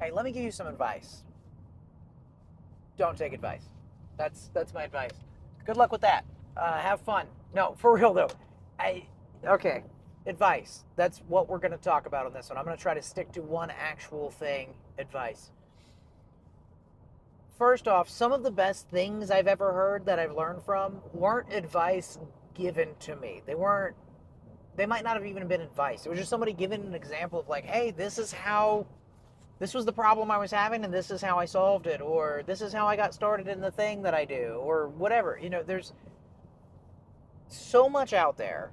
Hey, let me give you some advice. Don't take advice. That's my advice. Good luck with that. Have fun. No, for real though. I okay. Advice. That's what we're going to talk about on this one. I'm going to try to stick to one actual thing. Advice. First off, some of the best things I've ever heard that I've learned from weren't advice given to me. They might not have even been advice. It was just somebody giving an example of like, hey, this was the problem I was having and this is how I solved it, or this is how I got started in the thing that I do, or whatever. There's so much out there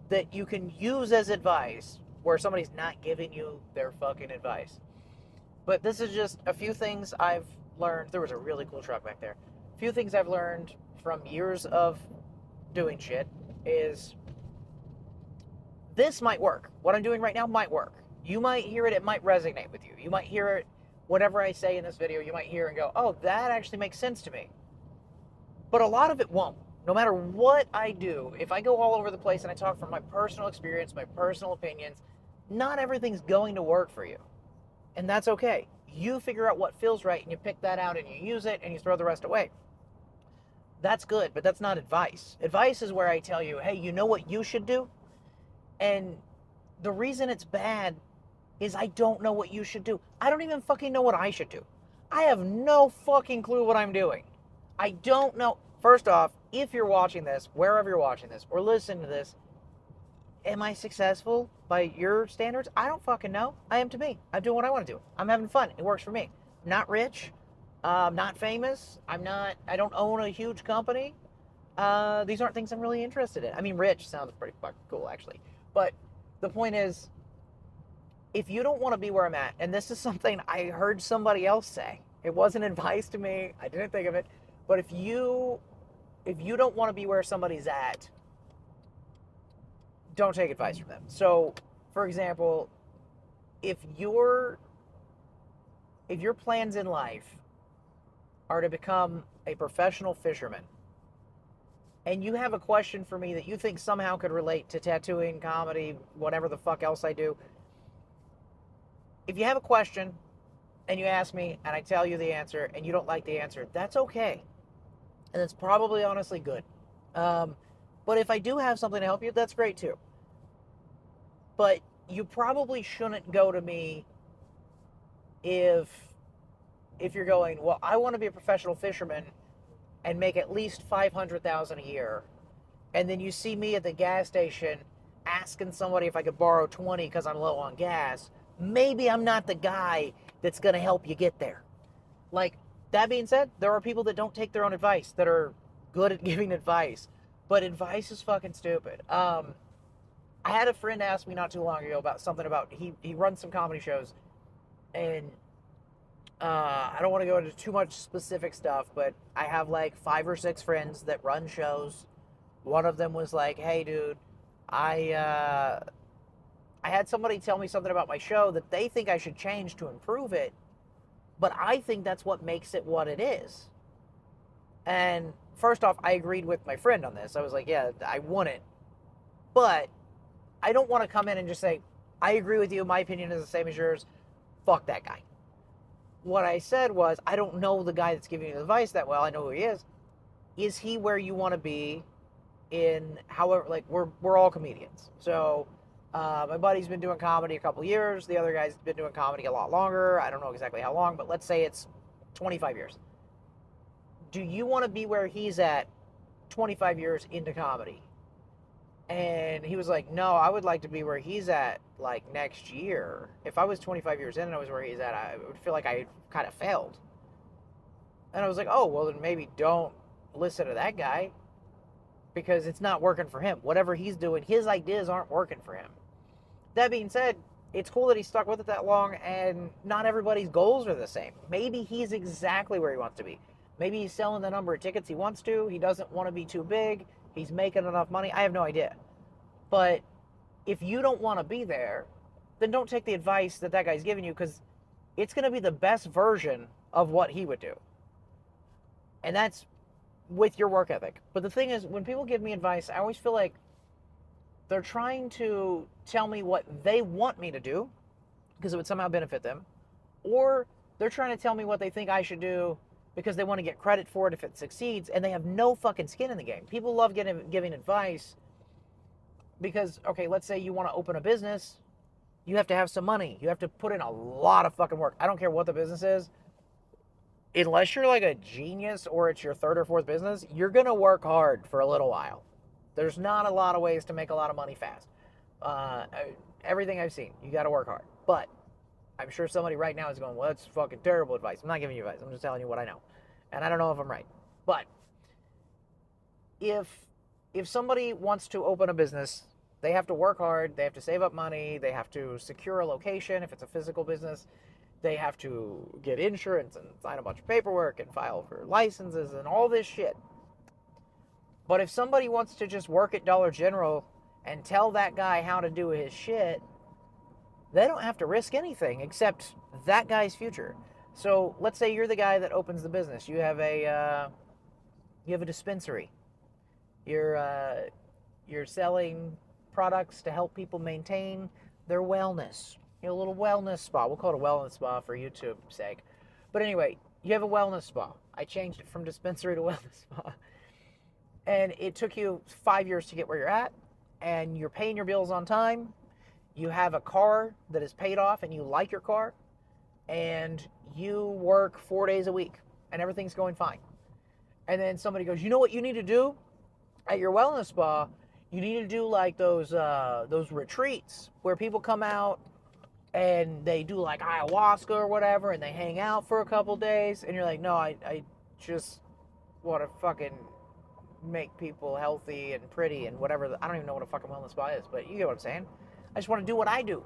that you can use as advice where somebody's not giving you their fucking advice. But this is just a few things I've learned. There was a really cool truck back there. A few things I've learned from years of doing shit is this might work. What I'm doing right now might work. You might hear it, it might resonate with you. You might hear it, whatever I say in this video, you might hear and go, oh, that actually makes sense to me. But a lot of it won't. No matter what I do, if I go all over the place and I talk from my personal experience, my personal opinions, not everything's going to work for you. And that's okay. You figure out what feels right and you pick that out and you use it and you throw the rest away. That's good, but that's not advice. Advice is where I tell you, hey, you know what you should do? And the reason it's bad is I don't know what you should do. I don't even fucking know what I should do. I have no fucking clue what I'm doing. I don't know. First off, if you're watching this, wherever you're watching this, or listening to this, am I successful by your standards? I don't fucking know. I am to me. I'm doing what I want to do. I'm having fun. It works for me. I'm not rich. Not famous. I don't own a huge company. These aren't things I'm really interested in. I mean, rich sounds pretty fucking cool, actually. But the point is, if you don't want to be where I'm at, and this is something I heard somebody else say, it wasn't advice to me, I didn't think of it, but if you don't want to be where somebody's at, don't take advice from them. So, for example, if your plans in life are to become a professional fisherman, and you have a question for me that you think somehow could relate to tattooing, comedy, whatever the fuck else I do, if you have a question and you ask me and I tell you the answer and you don't like the answer, that's okay. And it's probably honestly good. But if I do have something to help you, that's great too. But you probably shouldn't go to me if you're going, well, I want to be a professional fisherman and make at least $500,000 a year, and then you see me at the gas station asking somebody if I could borrow 20 because I'm low on gas. Maybe I'm not the guy that's going to help you get there. Like, that being said, there are people that don't take their own advice that are good at giving advice, but advice is fucking stupid. I had a friend ask me not too long ago about something about he runs some comedy shows, and I don't want to go into too much specific stuff, but I have like 5 or 6 friends that run shows. One of them was like, "Hey, dude, I had somebody tell me something about my show that they think I should change to improve it, but I think that's what makes it what it is." And first off, I agreed with my friend on this. I was like, "Yeah, I want it," but I don't want to come in and just say, "I agree with you. My opinion is the same as yours. Fuck that guy." What I said was, I don't know the guy that's giving you the advice that well. I know who he is. Is he where you want to be in, however, like, we're all comedians. So my buddy's been doing comedy a couple years. The other guy's been doing comedy a lot longer. I don't know exactly how long, but let's say it's 25 years. Do you want to be where he's at 25 years into comedy? And he was like, no, I would like to be where he's at like next year. If I was 25 years in and I was where he's at, I would feel like I kind of failed. And I was like, oh, well, then maybe don't listen to that guy because it's not working for him. Whatever he's doing, his ideas aren't working for him. That being said, it's cool that he stuck with it that long, and not everybody's goals are the same. Maybe he's exactly where he wants to be. Maybe he's selling the number of tickets he wants to. He doesn't want to be too big. He's making enough money. I have no idea. But if you don't want to be there, then don't take the advice that guy's giving you, because it's going to be the best version of what he would do. And that's with your work ethic. But the thing is, when people give me advice, I always feel like they're trying to tell me what they want me to do because it would somehow benefit them, or they're trying to tell me what they think I should do because they want to get credit for it if it succeeds, and they have no fucking skin in the game. People love giving advice because, okay, let's say you want to open a business, you have to have some money. You have to put in a lot of fucking work. I don't care what the business is. Unless you're like a genius or it's your third or fourth business, you're going to work hard for a little while. There's not a lot of ways to make a lot of money fast. Everything I've seen, you got to work hard. But I'm sure somebody right now is going, well, that's fucking terrible advice. I'm not giving you advice. I'm just telling you what I know. And I don't know if I'm right. But if somebody wants to open a business, they have to work hard. They have to save up money. They have to secure a location if it's a physical business. They have to get insurance and sign a bunch of paperwork and file for licenses and all this shit. But if somebody wants to just work at Dollar General and tell that guy how to do his shit, they don't have to risk anything except that guy's future. So let's say you're the guy that opens the business. You have a dispensary. You're selling products to help people maintain their wellness. A little wellness spa. We'll call it a wellness spa for YouTube's sake. But anyway, you have a wellness spa. I changed it from dispensary to wellness spa. And it took you 5 years to get where you're at, and you're paying your bills on time. You have a car that is paid off and you like your car, and you work 4 days a week and everything's going fine. And then somebody goes, you know what you need to do at your wellness spa? You need to do like those retreats where people come out and they do like ayahuasca or whatever, and they hang out for a couple days. And you're like, no, I just want to fucking make people healthy and pretty and whatever. I don't even know what a fucking wellness spa is, but you get what I'm saying. I just want to do what I do.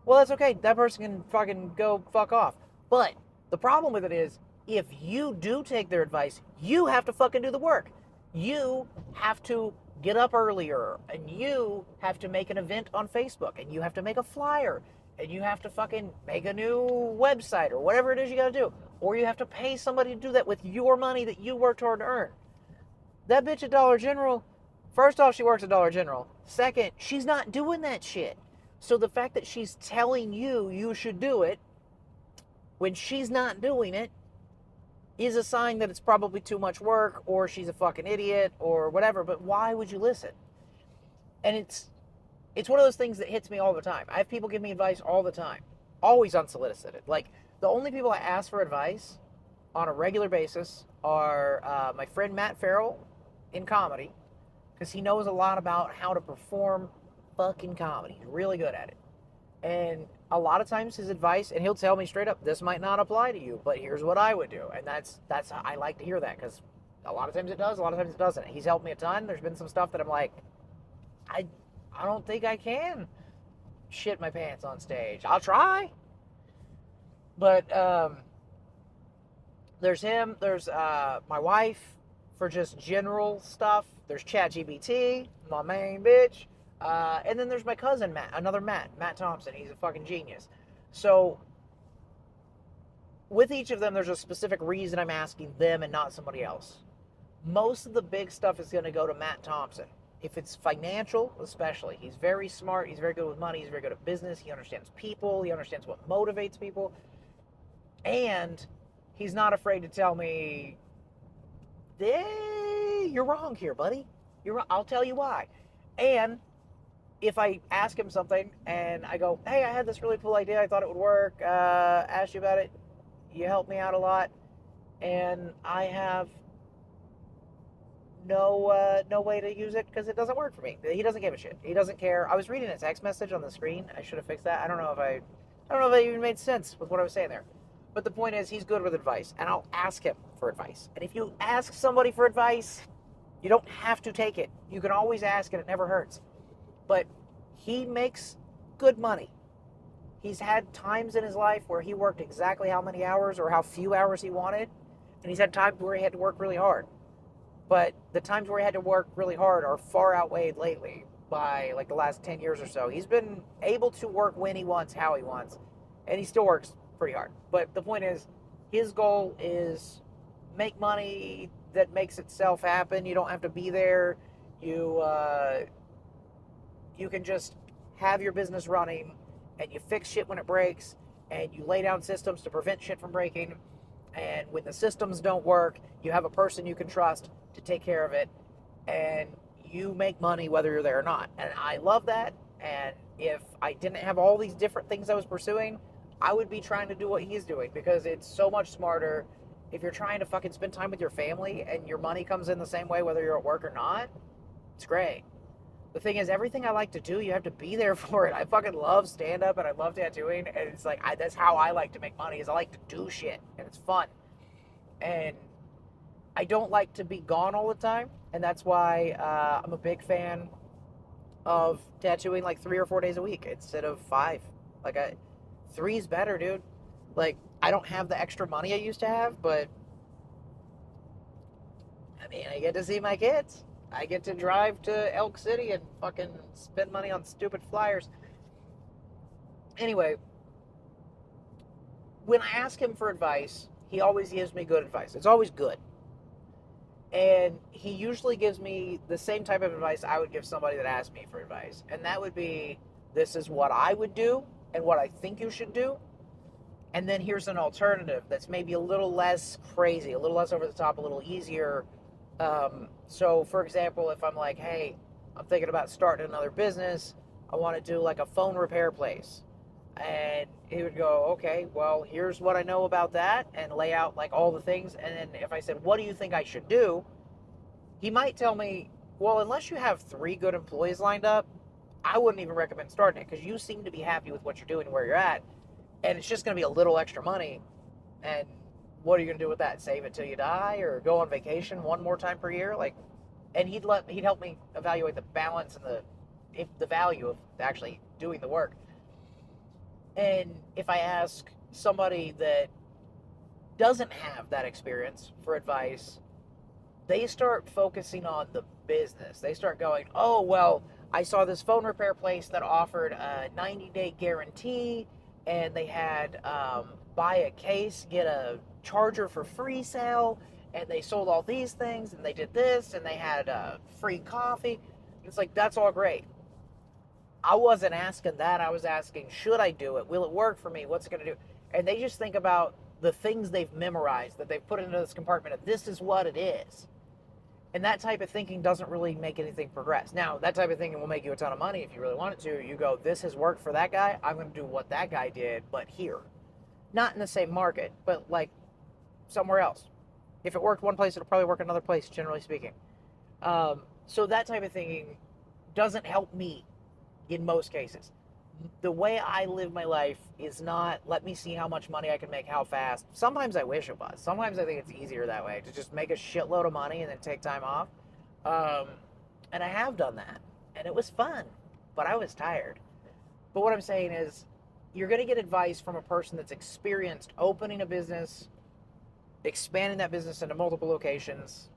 Well, that's okay. That person can fucking go fuck off. But the problem with it is, if you do take their advice, you have to fucking do the work. You have to get up earlier, and you have to make an event on Facebook, and you have to make a flyer, and you have to fucking make a new website or whatever it is you got to do. Or you have to pay somebody to do that with your money that you worked hard to earn. That bitch at Dollar General, first off, she works at Dollar General. Second, she's not doing that shit. So the fact that she's telling you you should do it when she's not doing it is a sign that it's probably too much work, or she's a fucking idiot, or whatever. But why would you listen? And it's one of those things that hits me all the time. I have people give me advice all the time, always unsolicited. Like, the only people I ask for advice on a regular basis are my friend Matt Farrell in comedy, because he knows a lot about how to perform fucking comedy. He's really good at it. And a lot of times his advice, and he'll tell me straight up, this might not apply to you, but here's what I would do. And that's I like to hear that, because a lot of times it does, a lot of times it doesn't. He's helped me a ton. There's been some stuff that I'm like, I don't think I can shit my pants on stage. I'll try. But there's him, there's my wife for just general stuff. There's ChatGPT, my main bitch. And then there's my cousin Matt, another Matt Thompson. He's a fucking genius. So with each of them, there's a specific reason I'm asking them and not somebody else. Most of the big stuff is going to go to Matt Thompson. If it's financial, especially, he's very smart. He's very good with money. He's very good at business. He understands people. He understands what motivates people. And he's not afraid to tell me, hey, you're wrong here, buddy. You're wrong. I'll tell you why. And if I ask him something and I go, hey, I had this really cool idea. I thought it would work. Asked you about it. You helped me out a lot. And I have no way to use it because it doesn't work for me. He doesn't give a shit. He doesn't care. I was reading a text message on the screen. I should have fixed that. I don't know if I even made sense with what I was saying there. But the point is, he's good with advice, and I'll ask him for advice. And if you ask somebody for advice, you don't have to take it. You can always ask, and it never hurts. But he makes good money. He's had times in his life where he worked exactly how many hours or how few hours he wanted, and he's had times where he had to work really hard. But the times where he had to work really hard are far outweighed lately by like the last 10 years or so. He's been able to work when he wants, how he wants, and he still works pretty hard. But the point is, his goal is make money that makes itself happen. You don't have to be there. You can just have your business running, and you fix shit when it breaks, and you lay down systems to prevent shit from breaking. And when the systems don't work, you have a person you can trust to take care of it, and you make money whether you're there or not. And I love that. And if I didn't have all these different things I was pursuing, I would be trying to do what he's doing, because it's so much smarter. If you're trying to fucking spend time with your family and your money comes in the same way whether you're at work or not, it's great. The thing is, everything I like to do, you have to be there for it. I fucking love stand-up and I love tattooing, and it's like, that's how I like to make money, is I like to do shit, and it's fun. And I don't like to be gone all the time, and that's why I'm a big fan of tattooing like 3 or 4 days a week instead of 5. Like, 3's better, dude. Like, I don't have the extra money I used to have, but I mean, I get to see my kids. I get to drive to Elk City and fucking spend money on stupid flyers. Anyway, when I ask him for advice, he always gives me good advice. It's always good. And he usually gives me the same type of advice I would give somebody that asked me for advice. And that would be, this is what I would do and what I think you should do. And then here's an alternative that's maybe a little less crazy, a little less over the top, a little easier. So, for example, if I'm like, hey, I'm thinking about starting another business, I want to do like a phone repair place. And he would go, okay, well, here's what I know about that, and lay out like all the things. And then if I said, what do you think I should do? He might tell me, well, unless you have 3 good employees lined up, I wouldn't even recommend starting it, because you seem to be happy with what you're doing, where you're at. And it's just going to be a little extra money. And what are you going to do with that? Save it till you die, or go on vacation 1 more time per year? Like, and he'd help me evaluate the balance and the value of actually doing the work. And if I ask somebody that doesn't have that experience for advice, they start focusing on the business. They start going, oh, well, I saw this phone repair place that offered a 90-day guarantee, and they had buy a case, get a charger for free sale, and they sold all these things, and they did this, and they had free coffee. It's like, that's all great. I wasn't asking that. I was asking, should I do it? Will it work for me? What's it going to do? And they just think about the things they've memorized, that they've put into this compartment of, this is what it is. And that type of thinking doesn't really make anything progress. Now, that type of thinking will make you a ton of money if you really want it to. You go, this has worked for that guy, I'm going to do what that guy did, but here. Not in the same market, but like somewhere else. If it worked one place, it'll probably work another place, generally speaking. So that type of thinking doesn't help me in most cases. The way I live my life is not, let me see how much money I can make, how fast. Sometimes I wish it was. Sometimes I think it's easier that way, to just make a shitload of money and then take time off. And I have done that. And it was fun. But I was tired. But what I'm saying is, you're going to get advice from a person that's experienced opening a business, expanding that business into multiple locations,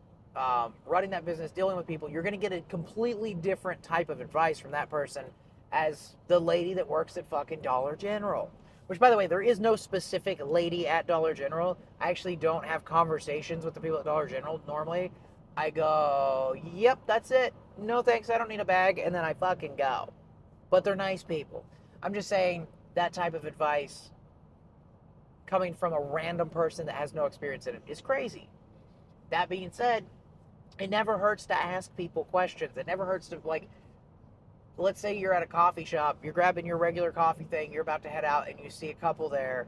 running that business, dealing with people. You're going to get a completely different type of advice from that person as the lady that works at fucking Dollar General. Which, by the way, there is no specific lady at Dollar General. I actually don't have conversations with the people at Dollar General normally. I go, yep, that's it. No thanks, I don't need a bag. And then I fucking go. But they're nice people. I'm just saying, that type of advice coming from a random person that has no experience in it is crazy. That being said, it never hurts to ask people questions. It never hurts to, like, let's say you're at a coffee shop, you're grabbing your regular coffee thing, you're about to head out, and you see a couple there,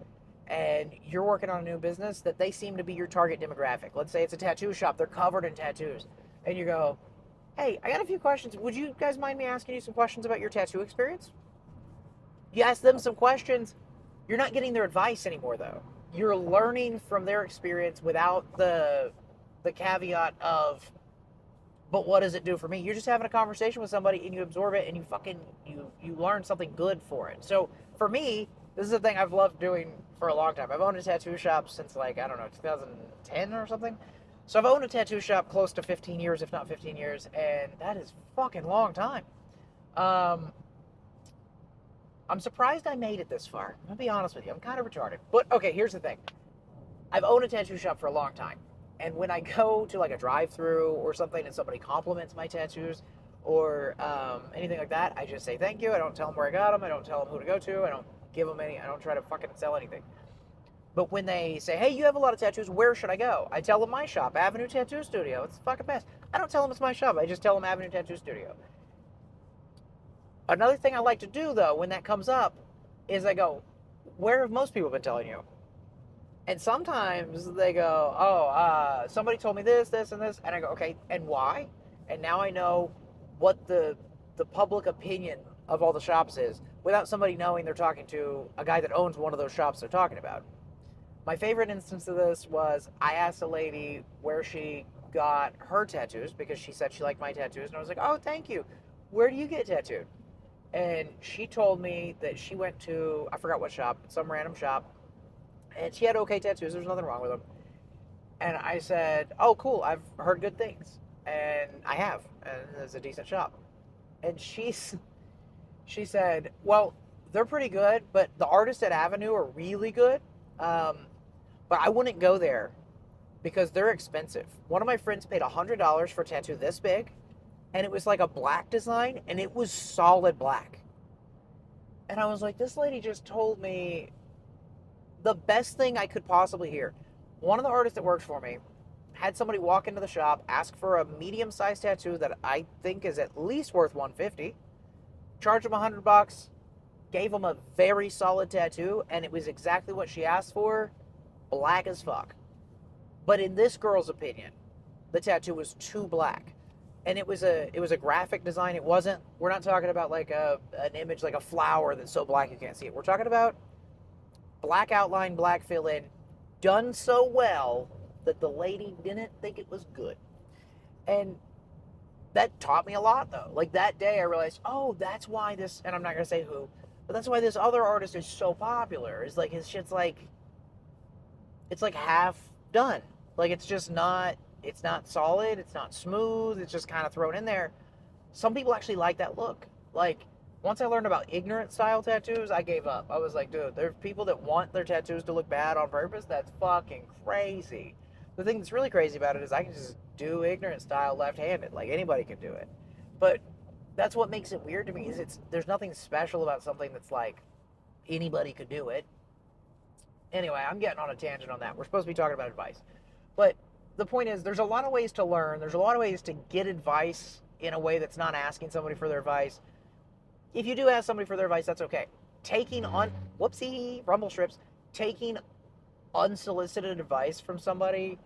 and you're working on a new business that they seem to be your target demographic. Let's say it's a tattoo shop, they're covered in tattoos. And you go, hey, I got a few questions. Would you guys mind me asking you some questions about your tattoo experience? You ask them some questions. You're not getting their advice anymore, though. You're learning from their experience without the caveat of, but what does it do for me? You're just having a conversation with somebody, and you absorb it, and you learn something good for it. So for me, this is a thing I've loved doing for a long time. I've owned a tattoo shop since, like, I don't know, 2010 or something. So I've owned a tattoo shop close to 15 years, if not 15 years, and that is fucking long time. I'm surprised I made it this far. I'm going to be honest with you. I'm kind of retarded. But, okay, here's the thing. I've owned a tattoo shop for a long time. And when I go to, like, a drive-thru or something and somebody compliments my tattoos or anything like that, I just say thank you. I don't tell them where I got them. I don't tell them who to go to. I don't give them any. I don't try to fucking sell anything. But when they say, hey, you have a lot of tattoos, where should I go? I tell them my shop, Avenue Tattoo Studio. It's the fucking best. I don't tell them it's my shop. I just tell them Avenue Tattoo Studio. Another thing I like to do, though, when that comes up, is I go, where have most people been telling you? And sometimes they go, oh, somebody told me this, this, and this. And I go, okay, and why? And now I know what the public opinion of all the shops is without somebody knowing they're talking to a guy that owns one of those shops they're talking about. My favorite instance of this was I asked a lady where she got her tattoos because she said she liked my tattoos. And I was like, oh, thank you. Where do you get tattooed? And she told me that she went to, I forgot what shop, some random shop. And she had okay tattoos. There's nothing wrong with them. And I said, oh, cool. I've heard good things. And I have. And it's a decent shop. And she said, well, they're pretty good, but the artists at Avenue are really good. But I wouldn't go there because they're expensive. One of my friends paid $100 for a tattoo this big, and it was like a black design, and it was solid black. And I was like, this lady just told me the best thing I could possibly hear. One of the artists that works for me had somebody walk into the shop, ask for a medium-sized tattoo that I think is at least worth $150, charge them $100, gave them a very solid tattoo, and it was exactly what she asked for, black as fuck. But in this girl's opinion, the tattoo was too black. And it was a graphic design. It wasn't, we're not talking about like an image like a flower that's so black you can't see it. We're talking about black outline, black fill in, done so well that the lady didn't think it was good. And that taught me a lot though. Like that day I realized, oh, that's why this, and I'm not going to say who, but that's why this other artist is so popular. Is like his shit's like, it's like half done. Like it's just not, it's not solid, it's not smooth, it's just kind of thrown in there. Some people actually like that look. Like, once I learned about ignorant style tattoos, I gave up. I was like, dude, there's people that want their tattoos to look bad on purpose. That's fucking crazy. The thing that's really crazy about it is I can just do ignorant style left-handed. Like, anybody can do it. But that's what makes it weird to me, is there's nothing special about something that's like, anybody could do it. Anyway, I'm getting on a tangent on that. We're supposed to be talking about advice. But the point is, there's a lot of ways to learn. There's a lot of ways to get advice in a way that's not asking somebody for their advice. If you do ask somebody for their advice, that's okay. Taking rumble strips, taking unsolicited advice from somebody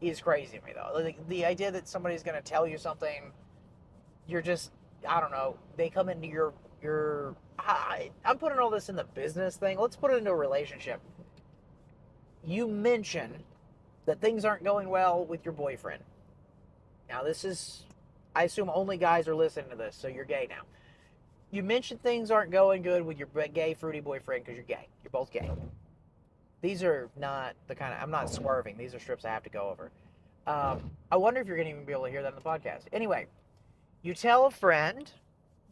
is crazy to me, though. Like, the idea that somebody's going to tell you something, you're just, I don't know, they come into your I'm putting all this in the business thing. Let's put it into a relationship. You mention that things aren't going well with your boyfriend. Now, this is, I assume only guys are listening to this, so you're gay now. You mentioned things aren't going good with your gay, fruity boyfriend because you're gay. You're both gay. These are not the kind of, I'm not swerving. These are strips I have to go over. I wonder if you're going to even be able to hear that in the podcast. Anyway, you tell a friend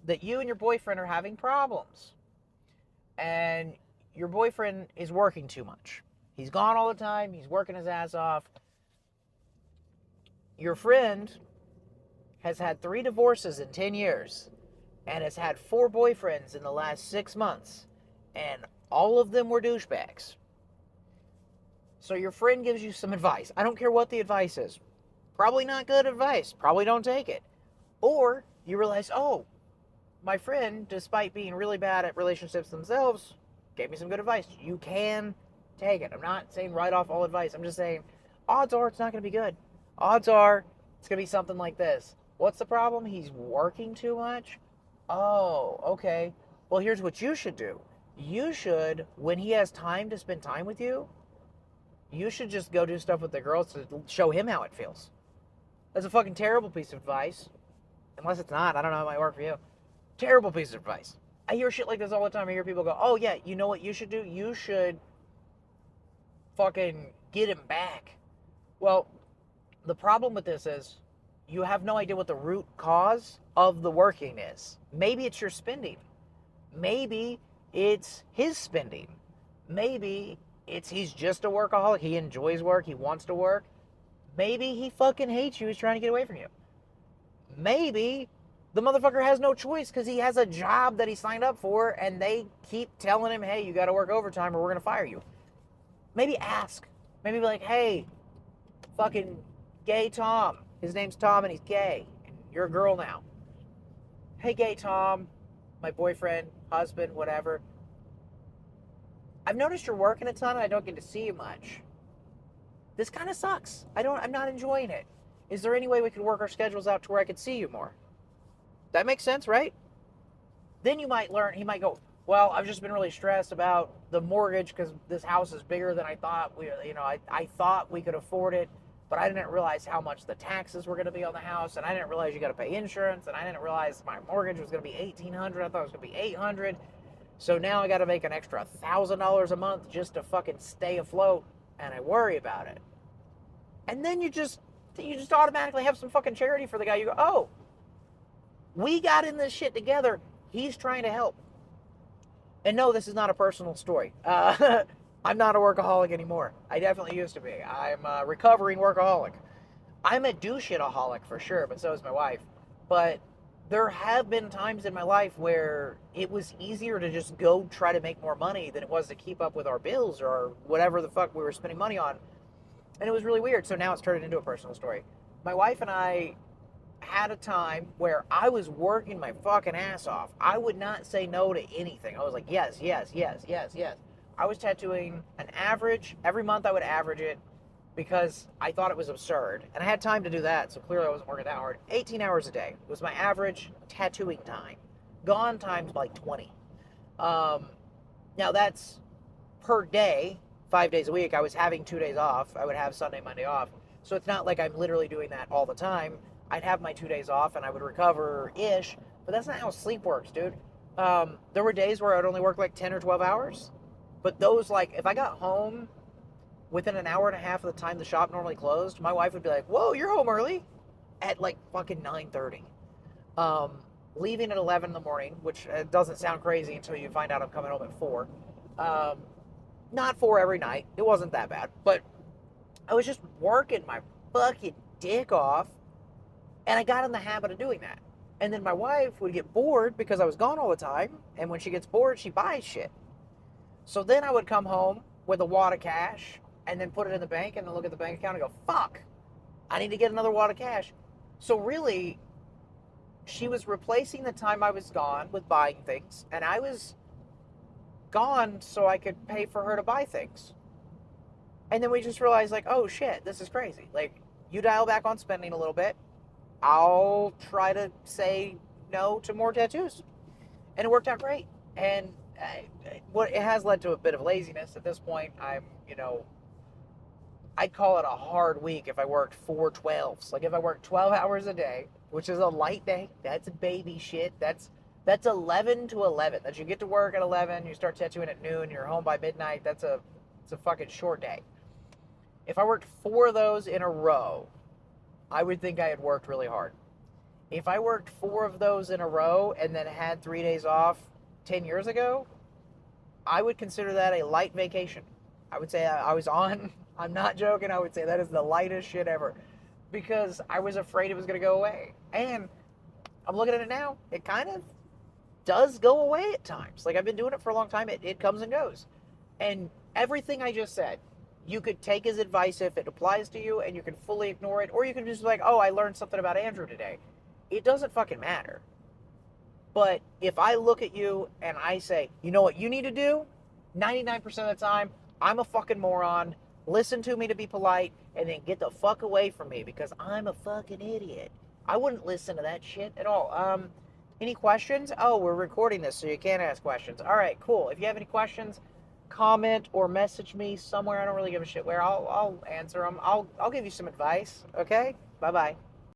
that you and your boyfriend are having problems. And your boyfriend is working too much. He's gone all the time. He's working his ass off. Your friend has had 3 divorces in 10 years and has had 4 boyfriends in the last 6 months. And all of them were douchebags. So your friend gives you some advice. I don't care what the advice is. Probably not good advice. Probably don't take it. Or you realize, oh, my friend, despite being really bad at relationships themselves, gave me some good advice. You can take it. I'm not saying write off all advice. I'm just saying odds are it's not going to be good. Odds are it's going to be something like this. What's the problem? He's working too much? Oh, okay. Well, here's what you should do. You should, when he has time to spend time with you, you should just go do stuff with the girls to show him how it feels. That's a fucking terrible piece of advice. Unless it's not. I don't know how it might work for you. Terrible piece of advice. I hear shit like this all the time. I hear people go, oh yeah, you know what you should do? You should fucking get him back. Well, the problem with this is you have no idea what the root cause of the working is. Maybe it's your spending. Maybe it's his spending. Maybe he's just a workaholic. He enjoys work. He wants to work. Maybe he fucking hates you. He's trying to get away from you. Maybe The motherfucker has no choice because he has a job that he signed up for, and they keep telling him, hey, you got to work overtime or we're going to fire you. Maybe ask. Maybe be like, hey, fucking gay Tom. His name's Tom and he's gay. You're a girl now. Hey, gay Tom, my boyfriend, husband, whatever. I've noticed you're working a ton and I don't get to see you much. This kind of sucks. I'm not enjoying it. Is there any way we could work our schedules out to where I could see you more? That makes sense, right? Then you might learn, he might go, well, I've just been really stressed about the mortgage because this house is bigger than I thought. I thought we could afford it, but I didn't realize how much the taxes were going to be on the house, and I didn't realize you got to pay insurance, and I didn't realize my mortgage was going to be $1,800. I thought it was going to be $800. So now I got to make an extra $1,000 a month just to fucking stay afloat, and I worry about it. And then you just automatically have some fucking charity for the guy. You go, oh, we got in this shit together. He's trying to help. And no, this is not a personal story. I'm not a workaholic anymore. I definitely used to be. I'm a recovering workaholic. I'm a do-shit-aholic for sure, but so is my wife. But there have been times in my life where it was easier to just go try to make more money than it was to keep up with our bills or whatever the fuck we were spending money on. And it was really weird. So now it's turned into a personal story. My wife and I had a time where I was working my fucking ass off. I would not say no to anything. I was like, yes, yes, yes, yes, yes. I was tattooing an average. Every month I would average it because I thought it was absurd. And I had time to do that, so clearly I wasn't working that hard. 18 hours a day was my average tattooing time. Gone times like 20. Now that's per day, 5 days a week. I was having 2 days off. I would have Sunday, Monday off. So it's not like I'm literally doing that all the time. I'd have my 2 days off and I would recover-ish, but that's not how sleep works, dude. There were days where I'd only work like 10 or 12 hours, but those, like, if I got home within an hour and a half of the time the shop normally closed, my wife would be like, whoa, you're home early? At like fucking 9:30. Leaving at 11 in the morning, which doesn't sound crazy until you find out I'm coming home at 4. Not 4 every night. It wasn't that bad, but I was just working my fucking dick off. And I got in the habit of doing that. And then my wife would get bored because I was gone all the time. And when she gets bored, she buys shit. So then I would come home with a wad of cash and then put it in the bank and then look at the bank account and go, fuck, I need to get another wad of cash. So really, she was replacing the time I was gone with buying things. And I was gone so I could pay for her to buy things. And then we just realized, like, oh shit, this is crazy. Like, you dial back on spending a little bit. I'll try to say no to more tattoos. And it worked out great. And it has led to a bit of laziness at this point. I'd call it a hard week if I worked 4 12s. Like if I worked 12 hours a day, which is a light day, that's baby shit. That's 11 to 11. That you get to work at 11, you start tattooing at noon, you're home by midnight. It's a fucking short day. If I worked 4 of those in a row, I would think I had worked really hard. If I worked 4 of those in a row and then had 3 days off 10 years ago, I would consider that a light vacation. I would say I was on, I'm not joking, I would say that is the lightest shit ever. Because I was afraid it was going to go away. And I'm looking at it now, it kind of does go away at times. Like I've been doing it for a long time, it comes and goes. And everything I just said, you could take his advice if it applies to you and you can fully ignore it, or you can just be like, oh, I learned something about Andrew today. It doesn't fucking matter. But if I look at you and I say, you know what you need to do? 99% of the time, I'm a fucking moron. Listen to me to be polite and then get the fuck away from me because I'm a fucking idiot. I wouldn't listen to that shit at all. Any questions? Oh, we're recording this so you can't ask questions. All right, cool. If you have any questions, comment or message me somewhere. I don't really give a shit where. I'll answer them. I'll give you some advice. Okay? Bye-bye.